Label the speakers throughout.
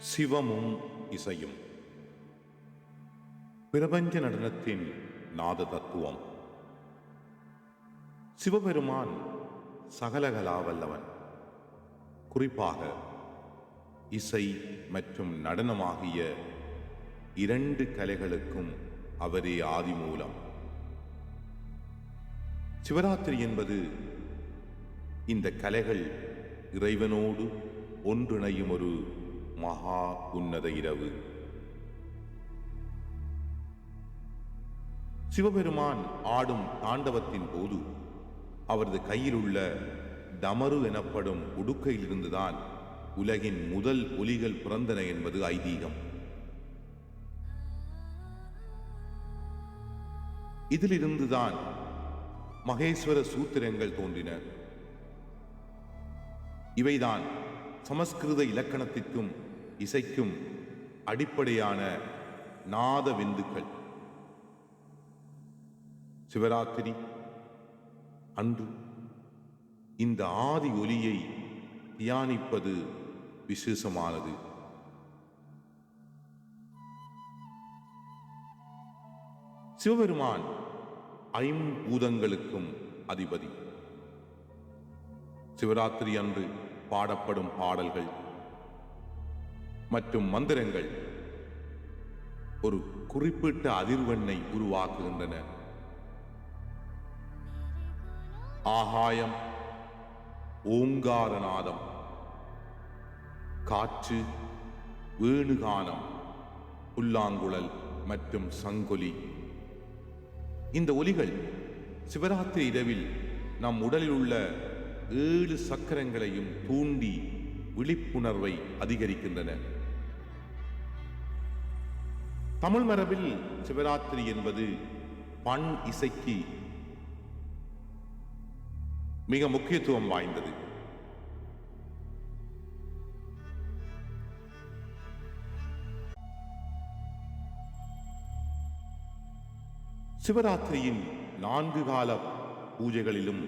Speaker 1: சிவமும் இசையும். பிரபஞ்ச நடனத்தின் நாத தத்துவம். சிவபெருமான் சகலகலா வல்லவன். குறிப்பாக இசை மற்றும் நடனமாகிய இரண்டு கலைகளுக்கும் அவரே ஆதிமூலம். சிவராத்திரி என்பது இந்த கலைகள் இறைவனோடு ஒன்றிணையும் ஒரு மகா உன்னத இரவு. சிவபெருமான் ஆடும் தாண்டவத்தின் போது அவரது கையில் உள்ள டமரு எனப்படும் உடுக்கையிலிருந்துதான் உலகின் முதல் ஒலிகள் பிறந்தன என்பது ஐதீகம். இதிலிருந்துதான் மகேஸ்வர சூத்திரங்கள் தோன்றின. இவைதான் சமஸ்கிருத இலக்கணத்திற்கும் இசைக்கும் அடிப்படையான நாத விந்துக்கள். சிவராத்திரி அன்று இந்த ஆதி ஒலியை தியானிப்பது விசேஷமானது. சிவபெருமான் ஐம்பூதங்களுக்கும் அதிபதி. சிவராத்திரி அன்று பாடப்படும் பாடல்கள் மற்றும் மந்திரங்கள் ஒரு குறிப்பிட்ட அதிர்வெண்ணை உருவாக்குகின்றன. ஆகாயம் ஓங்காரநாதம், காற்று வேணுகானம், புல்லாங்குழல் மற்றும் சங்கொலி. இந்த ஒலிகள் சிவராத்திரி இரவில் நம் உடலில் உள்ள 7 சக்கரங்களையும் தூண்டி விழிப்புணர்வை அதிகரிக்கின்றன. தமிழ் மரபில் சிவராத்திரி என்பது பண் இசைக்கு மிக முக்கியத்துவம் வாய்ந்தது. சிவராத்திரியின் 4 கால பூஜைகளிலும்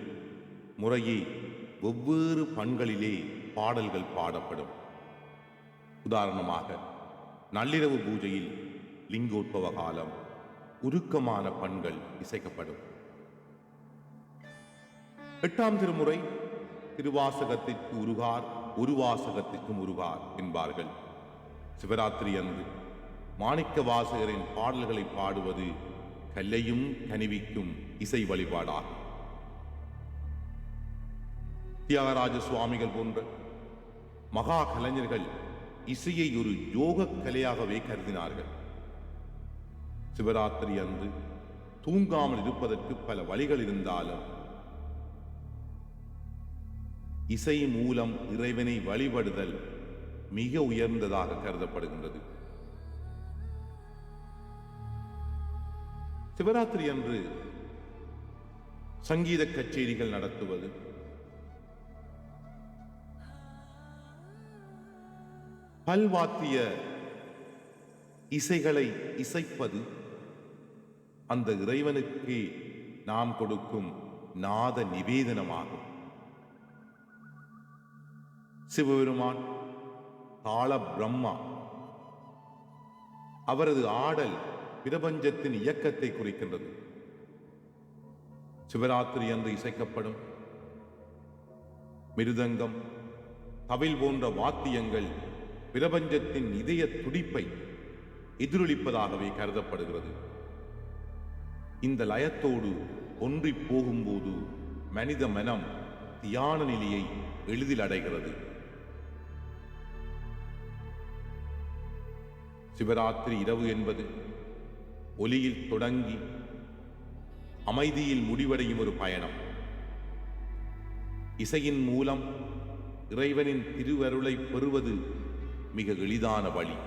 Speaker 1: முறையே வெவ்வேறு பண்களிலே பாடல்கள் பாடப்படும். உதாரணமாக, நள்ளிரவு பூஜையில் லிங்கோத்பவ காலம், உருக்கமான பண்கள் இசைக்கப்படும். 8ஆம் திருமுறை திருவாசகத்திற்கு உருகார், ஒரு வாசகத்திற்கு முருகார் என்பார்கள். சிவராத்திரி அன்று மாணிக்க வாசகரின் பாடல்களை பாடுவது கல்லையும் கனிவிக்கும் இசை வழிபாடாகும். தியாகராஜ சுவாமிகள் போன்ற மகா கலைஞர்கள் இசையை ஒரு யோக கலையாகவே கருதினார்கள். சிவராத்திரி அன்று தூங்காமல் இருப்பதற்கு பல வழிகள் இருந்தாலும் இசை மூலம் இறைவனை வழிபடுதல் மிக உயர்ந்ததாக கருதப்படுகின்றது. சிவராத்திரி அன்று சங்கீத கச்சேரிகள் நடத்துவது, பல்வாத்திய இசைகளை இசைப்பது அந்த இறைவனுக்கு நாம் கொடுக்கும் நாத நிவேதனமாகும். சிவபெருமான் தாள பிரம்மா. அவரது ஆடல் பிரபஞ்சத்தின் இயக்கத்தை குறிக்கின்றது. சிவராத்திரி அன்று இசைக்கப்படும் மிருதங்கம், தவில் போன்ற வாத்தியங்கள் பிரபஞ்சத்தின் இதய துடிப்பை எதிரொலிப்பதாகவே கருதப்படுகிறது. இந்த லயத்தோடு ஒன்றி போகும்போது மனித மனம் தியான நிலையை எளிதில் அடைகிறது. சிவராத்திரி இரவு என்பது ஒலியில் தொடங்கி அமைதியில் முடிவடையும் ஒரு பயணம். இசையின் மூலம் இறைவனின் திருவருளை பெறுவது மிக எளிதான வழி.